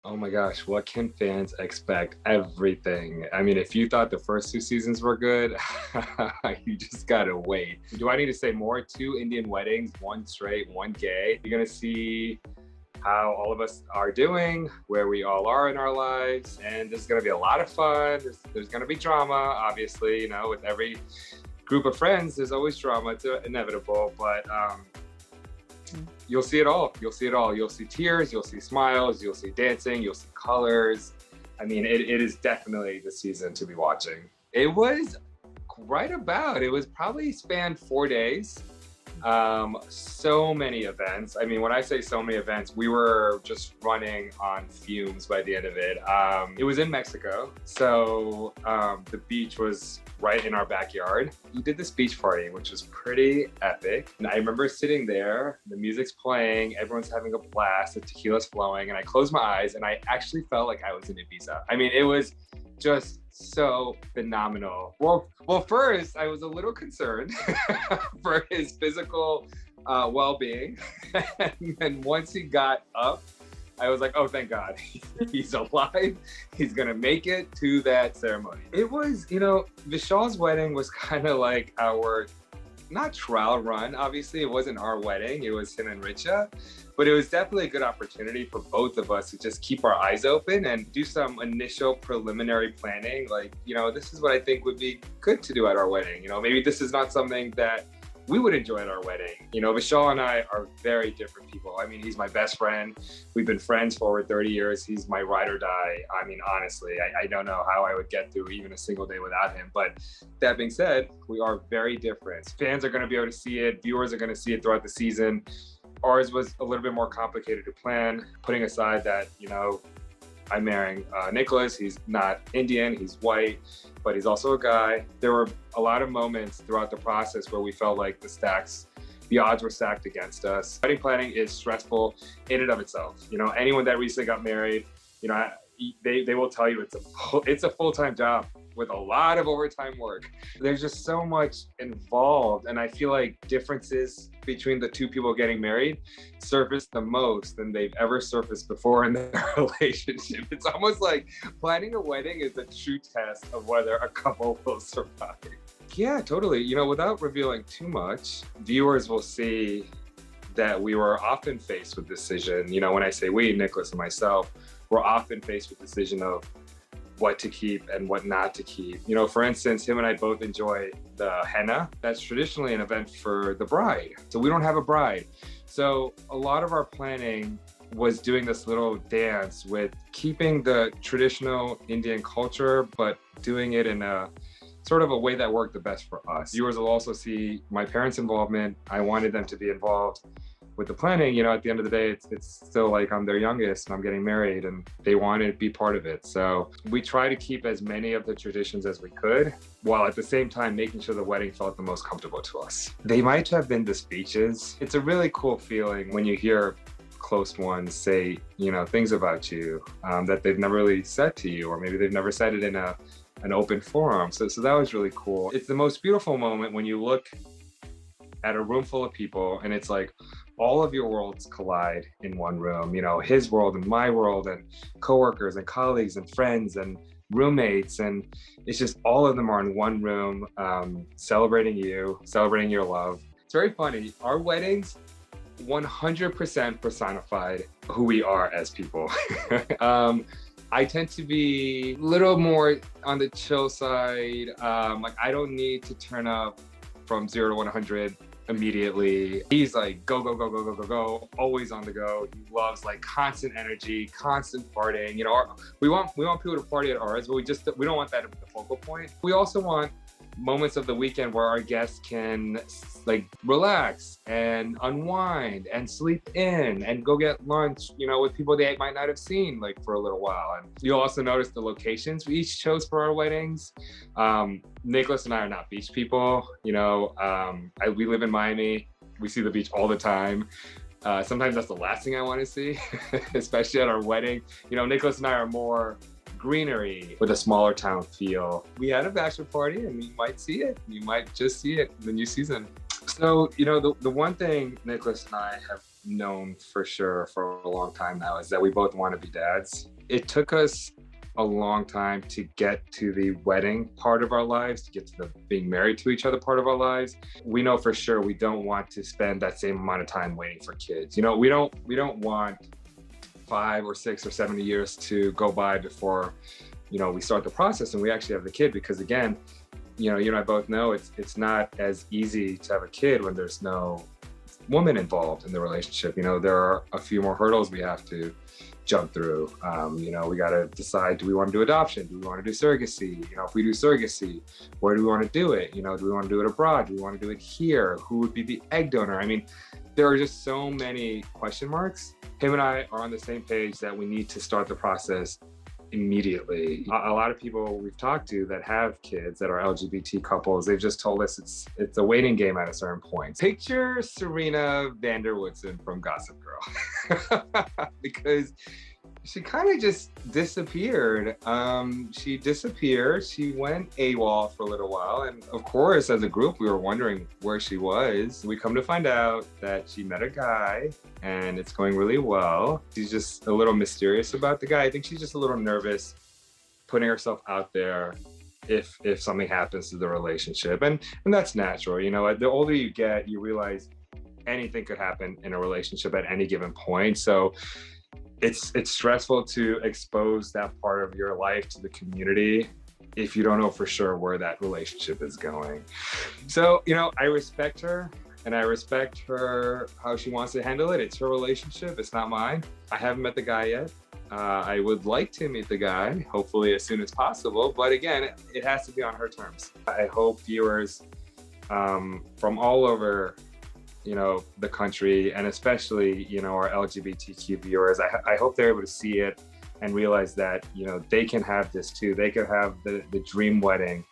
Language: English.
Oh my gosh, what can fans expect? Everything. I mean, if you thought the first two seasons were good, you just gotta wait. Do I need to say more? Two Indian weddings, one straight, one gay. You're gonna see how all of us are doing, where we all are in our lives, and this is gonna be a lot of fun. There's gonna be drama, obviously, you know, with every group of friends, there's always drama, it's inevitable, but you'll see it all. You'll see it all. You'll see tears, you'll see smiles, you'll see dancing, you'll see colors. I mean, it is definitely the season to be watching. It was it was probably spanned 4 days. So many events. I mean, when I say so many events, we were just running on fumes by the end of it. It was in Mexico, so the beach was right in our backyard. We did this beach party, which was pretty epic. And I remember sitting there, the music's playing, everyone's having a blast, the tequila's flowing, and I closed my eyes and I actually felt like I was in Ibiza. I mean, it was just so phenomenal. Well, first I was a little concerned for his physical well-being, and then once he got up, I was like, oh, thank God, he's alive. He's gonna make it to that ceremony. It was, you know, Vishal's wedding was kind of like our, not trial run, obviously. It wasn't our wedding, it was him and Richa. But it was definitely a good opportunity for both of us to just keep our eyes open and do some initial preliminary planning. Like, you know, this is what I think would be good to do at our wedding. You know, maybe this is not something that we would enjoy at our wedding. You know, Vishal and I are very different people. I mean, he's my best friend. We've been friends for over 30 years. He's my ride or die. I mean, honestly, I don't know how I would get through even a single day without him. But that being said, we are very different. Fans are gonna be able to see it. Viewers are gonna see it throughout the season. Ours was a little bit more complicated to plan, putting aside that, you know, I'm marrying Nicholas. He's not Indian, he's white, but he's also a guy. There were a lot of moments throughout the process where we felt like the odds were stacked against us. Wedding planning is stressful in and of itself. You know, anyone that recently got married, you know, they will tell you it's a full-time job with a lot of overtime work. There's just so much involved, and I feel like differences between the two people getting married surface the most than they've ever surfaced before in their relationship. It's almost like planning a wedding is a true test of whether a couple will survive. Yeah, totally. You know, without revealing too much, viewers will see that we were often faced with decision. You know, when I say we, Nicholas and myself, we're often faced with decision of what to keep and what not to keep. You know, for instance, him and I both enjoy the henna. That's traditionally an event for the bride. So we don't have a bride. So a lot of our planning was doing this little dance with keeping the traditional Indian culture, but doing it in a sort of a way that worked the best for us. Viewers will also see my parents' involvement. I wanted them to be involved with the planning. You know, at the end of the day, it's still like I'm their youngest and I'm getting married and they wanted to be part of it. So we try to keep as many of the traditions as we could, while at the same time making sure the wedding felt the most comfortable to us. They might have been the speeches. It's a really cool feeling when you hear close ones say, you know, things about you that they've never really said to you, or maybe they've never said it in an open forum. So that was really cool. It's the most beautiful moment when you look at a room full of people and it's like all of your worlds collide in one room. You know, his world and my world and coworkers and colleagues and friends and roommates, and it's just all of them are in one room, celebrating you, celebrating your love. It's very funny. Our weddings 100% personified who we are as people. I tend to be a little more on the chill side. Like, I don't need to turn up from 0 to 100 immediately. He's like, go, go, go, go, go, go, go, always on the go. He loves like constant energy, constant partying. You know, we want people to party at ours, but we don't want that to be the focal point. We also want moments of the weekend where our guests can like relax and unwind and sleep in and go get lunch, you know, with people they might not have seen like for a little while. And you'll also notice the locations we each chose for our weddings. Nicholas and I are not beach people. You know, we live in Miami. We see the beach all the time. Sometimes that's the last thing I want to see, especially at our wedding. You know, Nicholas and I are more greenery with a smaller town feel. We had a bachelor party and you might see it. You might just see it in the new season. So, you know, the one thing Nicholas and I have known for sure for a long time now is that we both want to be dads. It took us a long time to get to the wedding part of our lives, to get to the being married to each other part of our lives. We know for sure we don't want to spend that same amount of time waiting for kids. You know, we don't want 5 or 6 or 7 years to go by before, you know, we start the process and we actually have the kid, because again, you know, you and I both know it's not as easy to have a kid when there's no woman involved in the relationship. You know, there are a few more hurdles we have to jump through. You know, we got to decide, do we want to do adoption? Do we want to do surrogacy? You know, if we do surrogacy, where do we want to do it? You know, do we want to do it abroad? Do we want to do it here? Who would be the egg donor? I mean, there are just so many question marks. Him and I are on the same page that we need to start the process immediately. A lot of people we've talked to that have kids that are LGBT couples, they've just told us it's a waiting game at a certain point. Picture Serena van der Woodsen from Gossip Girl. Because she kind of just disappeared. She disappeared. She went AWOL for a little while. And of course, as a group, we were wondering where she was. We come to find out that she met a guy and it's going really well. She's just a little mysterious about the guy. I think she's just a little nervous putting herself out there if something happens to the relationship. And that's natural. You know, the older you get, you realize anything could happen in a relationship at any given point. So it's stressful to expose that part of your life to the community if you don't know for sure where that relationship is going. So, you know, I respect her and I respect her, how she wants to handle it. It's her relationship, it's not mine. I haven't met the guy yet. I would like to meet the guy, hopefully as soon as possible. But again, it has to be on her terms. I hope viewers from all over, you know, the country, and especially, you know, our LGBTQ viewers, I hope they're able to see it and realize that, you know, they can have this too. They can have the dream wedding.